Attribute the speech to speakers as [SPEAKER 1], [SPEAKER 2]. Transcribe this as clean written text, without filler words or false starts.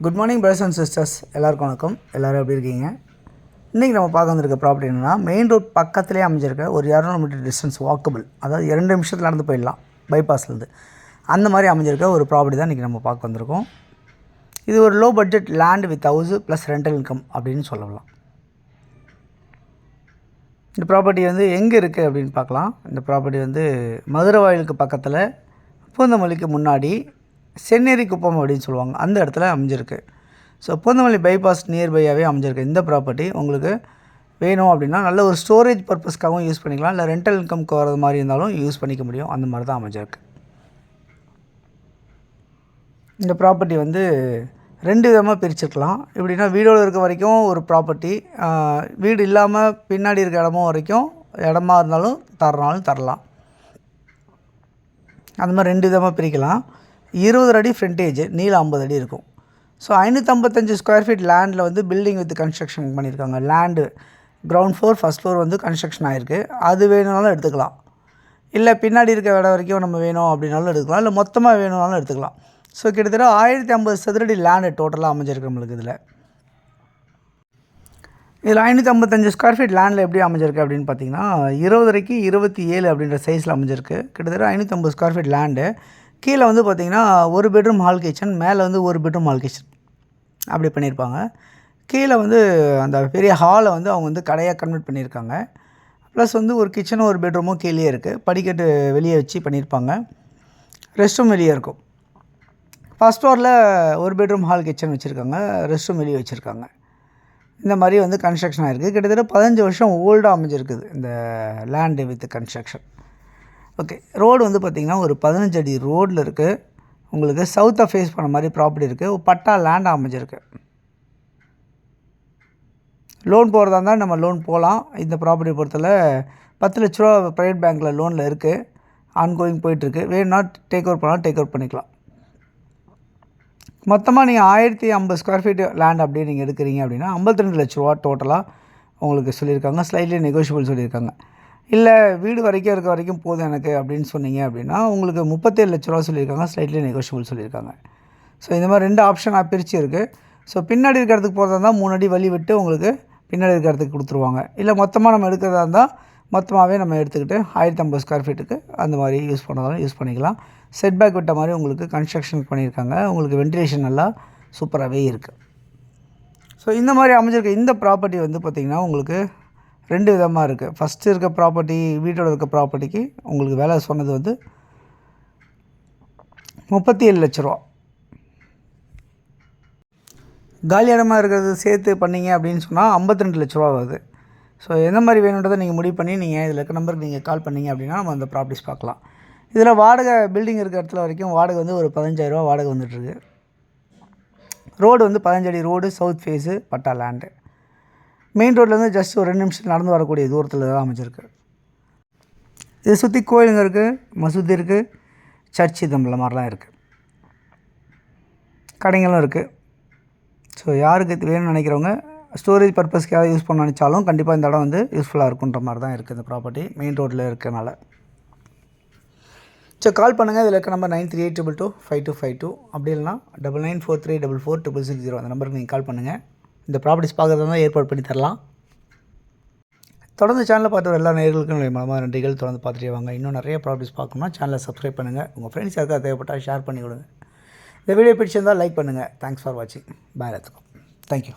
[SPEAKER 1] Good morning brothers and sisters, எல்லாருக்கும் வணக்கம். எல்லோரும் எப்படி இருக்கீங்க? இன்றைக்கி நம்ம பார்க்க வந்திருக்க ப்ராப்பர்ட்டி என்னென்னா, மெயின் ரோட் பக்கத்துலேயே அமைஞ்சிருக்க ஒரு 200 மீட்டர் டிஸ்டன்ஸ் வாக்கபிள், அதாவது 2 நிமிஷத்தில் நடந்து போயிடலாம் பைபாஸ்லேருந்து. அந்த மாதிரி அமைஞ்சிருக்க ஒரு ப்ராப்பர்ட்டி தான் இன்றைக்கி நம்ம பார்க்க வந்திருக்கோம். இது ஒரு low budget land with house plus rental income அப்படின்னு சொல்லலாம். இந்த ப்ராப்பர்ட்டி வந்து எங்கே இருக்குது அப்படின்னு பார்க்கலாம். இந்த ப்ராப்பர்ட்டி வந்து மதுரை வாயிலுக்கு பக்கத்தில், பூந்தமல்லிக்கு முன்னாடி சென்னேரி குப்பம் அப்படின்னு சொல்லுவாங்க, அந்த இடத்துல அமைஞ்சிருக்கு. ஸோ பூந்தமல்லி பைபாஸ் நியர்பையாகவே அமைஞ்சிருக்கு. இந்த ப்ராப்பர்ட்டி உங்களுக்கு வேணும் அப்படின்னா நல்ல ஒரு ஸ்டோரேஜ் பர்பஸ்க்காகவும் யூஸ் பண்ணிக்கலாம், இல்லை ரெண்டல் இன்கம்க்கு வரது மாதிரி இருந்தாலும் யூஸ் பண்ணிக்க முடியும். அந்த மாதிரி தான் அமைஞ்சிருக்கு. இந்த ப்ராப்பர்ட்டி வந்து 2 விதமாக பிரிச்சுருக்கலாம். எப்படின்னா, வீடோடு இருக்க வரைக்கும் ஒரு ப்ராப்பர்ட்டி, வீடு இல்லாமல் பின்னாடி இருக்க இடமும் வரைக்கும் இடமா இருந்தாலும் தரலாம். அந்த மாதிரி 2 விதமாக பிரிக்கலாம். 20 அடி ஃப்ரண்டேஜ், நீளம் 50 அடி இருக்கும். ஸோ 555 ஸ்கொயர் ஃபீட் லேண்டில் வந்து பில்டிங் வித் கன்ஸ்ட்ரக்ஷன் பண்ணியிருக்காங்க. Land ground floor, first floor வந்து கன்ஸ்ட்ரக்ஷன் ஆகிருக்கு. அது வேணும்னாலும் எடுத்துக்கலாம், இல்லை பின்னாடி இருக்க இடம் வரைக்கும் நம்ம வேணும் அப்படின்னாலும் எடுத்துக்கலாம், இல்லை மொத்தமாக வேணும்னாலும் எடுத்துக்கலாம். ஸோ கிட்டத்தட்ட 1050 சதுரடி லேண்டு டோட்டலாக அமைஞ்சிருக்கு நம்மளுக்கு. இதில் 555 ஸ்கொயர் ஃபீட் லேண்டில் எப்படி அமைஞ்சிருக்கு அப்படின்னு பார்த்தீங்கன்னா, 20 27 அப்படின்ற சைஸில் அமைஞ்சிருக்கு. கிட்டத்தட்ட 550 ஸ்கொயர் ஃபீட் லேண்டு. கீழே வந்து பார்த்திங்கன்னா 1 பெட்ரூம் ஹால் கிச்சன், மேலே வந்து 1 பெட்ரூம் ஹால் கிச்சன் அப்படி பண்ணியிருப்பாங்க. கீழே வந்து அந்த பெரிய ஹாலை வந்து அவங்க வந்து கடையாக கன்வெர்ட் பண்ணியிருக்காங்க. ப்ளஸ் வந்து ஒரு கிச்சனும் 1 பெட்ரூமும் கீழே இருக்குது. படிக்கட்டு வெளியே வச்சு பண்ணியிருப்பாங்க. ரெஸ்ட் ரூம் வெளியே இருக்கும். ஃபஸ்ட் ஃப்ளோரில் 1 பெட்ரூம் ஹால் கிச்சன் வச்சுருக்காங்க, ரெஸ்ட் ரூம் வெளியே வச்சுருக்காங்க. இந்த மாதிரி வந்து கன்ஸ்ட்ரக்ஷன் ஆகிருக்கு. கிட்டத்தட்ட 15 வருஷம் ஓல்டாக அமைஞ்சிருக்குது இந்த land with construction. Okay, road வந்து பார்த்திங்கன்னா ஒரு 15 அடி ரோடில் இருக்குது. உங்களுக்கு சவுத்தை ஃபேஸ் பண்ண மாதிரி ப்ராப்பர்ட்டி இருக்குது. பட்டா லேண்ட் அமைஞ்சிருக்கு. லோன் போகிறதா இருந்தால் நம்ம லோன் போகலாம். இந்த ப்ராப்பர்ட்டி பொறுத்தல 10 லட்ச ரூபா ப்ரைவேட் பேங்க்கில் லோனில் இருக்குது. ஆன்கோயிங் போயிட்டுருக்கு. வேணும்னா டேக் ஓவர் பண்ணால் டேக் ஓவர் பண்ணிக்கலாம். மொத்தமாக நீங்கள் 1050 ஸ்கொயர் ஃபீட் லேண்ட் அப்படியே நீங்கள் எடுக்கிறீங்க அப்படின்னா 52 லட்ச ரூபா டோட்டலாக உங்களுக்கு சொல்லியிருக்காங்க. ஸ்லைட்லி நெகோஷியபிள் சொல்லியிருக்காங்க. இல்லை வீடு வரைக்கும் இருக்க வரைக்கும் போதும் எனக்கு அப்படின்னு சொன்னீங்க அப்படின்னா உங்களுக்கு 37 லட்ச ரூபா சொல்லியிருக்காங்க. ஸ்லைட்லி நெகோஷியபிள் சொல்லியிருக்காங்க. ஸோ இந்த மாதிரி 2 ஆப்ஷனாக பிரித்து இருக்குது. ஸோ பின்னாடி இருக்கிறதுக்கு போகிறதா இருந்தால் 3 அடி வழி விட்டு உங்களுக்கு பின்னாடி இருக்கிறதுக்கு கொடுத்துருவாங்க. இல்லை மொத்தமாக நம்ம எடுக்கிறதா இருந்தால் மொத்தமாகவே நம்ம எடுத்துக்கிட்டு 1050 ஸ்கொயர் ஃபீட்டுக்கு அந்த மாதிரி யூஸ் பண்ணதாலும் யூஸ் பண்ணிக்கலாம். செட்பேக் விட்ட மாதிரி உங்களுக்கு கன்ஸ்ட்ரக்ஷன் பண்ணியிருக்காங்க. உங்களுக்கு வென்டிலேஷன் நல்லா சூப்பராகவே இருக்குது. ஸோ இந்த மாதிரி அமைஞ்சிருக்க இந்த ப்ராப்பர்ட்டி வந்து பார்த்திங்கன்னா உங்களுக்கு 2 விதமாக இருக்குது. ஃபஸ்ட்டு இருக்க ப்ராப்பர்ட்டி, வீட்டோட இருக்க ப்ராப்பர்ட்டிக்கு உங்களுக்கு வேலை சொன்னது வந்து 37 லட்ச ரூபா. காலி இடமா இருக்கிறது சேர்த்து பண்ணிங்க அப்படின்னு சொன்னால் 52 லட்ச ரூபா வருது. ஸோ எந்த மாதிரி வேணுன்றதை நீங்கள் முடிவு பண்ணி நீங்கள் இதில் இருக்க நம்பருக்கு நீங்கள் கால் பண்ணிங்க அப்படின்னா நம்ம அந்த ப்ராப்பர்ட்டிஸ் பார்க்கலாம். இதில் வாடகை பில்டிங் இருக்கிற இடத்துல வரைக்கும் வாடகை வந்து ஒரு 15,000 ரூபா வாடகை வந்துட்டுருக்கு. ரோடு வந்து 15 அடி ரோடு, சவுத் ஃபேஸு, பட்டா லேண்டு. மெயின் ரோட்லேருந்து ஜஸ்ட் ஒரு 2 நிமிஷம் நடந்து வரக்கூடிய தூரத்தில் தான் அமைச்சிருக்கு. இதை சுற்றி கோயிலுங்க இருக்குது, மசூதி இருக்குது, சர்ச் இது மாதிரிலாம் இருக்குது. கடைங்களும் இருக்குது. ஸோ யாருக்கு இது வேணும்னு நினைக்கிறவங்க ஸ்டோரேஜ் பர்பஸ்க்கு யாராவது யூஸ் பண்ண நினச்சாலும் கண்டிப்பாக இந்த இடம் வந்து யூஸ்ஃபுல்லாக இருக்குன்ற மாதிரி தான் இருக்குது இந்த ப்ராப்பர்ட்டி. மெயின் ரோட்டில் இருக்கனால. ஸோ கால் பண்ணுங்கள். இதில் இருக்க நம்பர் 9382225252, அப்படி இல்லைனா 9943444660. அந்த நம்பருக்கு நீங்கள் கால் பண்ணுங்கள். இந்த ப்ராப்பர்ட்டிஸ் பார்க்குறதா தான் ஏற்பாடு பண்ணி தரலாம். தொடர்ந்து சேனலில் பார்த்து எல்லா நேயர்களுக்கும் என்னுடைய மனமான நன்றிகள். தொடர்ந்து பார்த்துட்டே வாங்க. இன்னும் நிறைய ப்ராப்பர்ட்டிஸ் பார்க்கணும்னா சேனலை சப்ஸ்கிரைப் பண்ணுங்கள். உங்கள் ஃப்ரெண்ட்ஸ் யாருக்காவது தேவைப்பட்டால் ஷேர் பண்ணி கொடுங்க. இந்த வீடியோ பிடிச்சிருந்தால் லைக் பண்ணுங்கள். தேங்க்ஸ் ஃபார் வாட்சிங். பாய். தேங்க்யூ.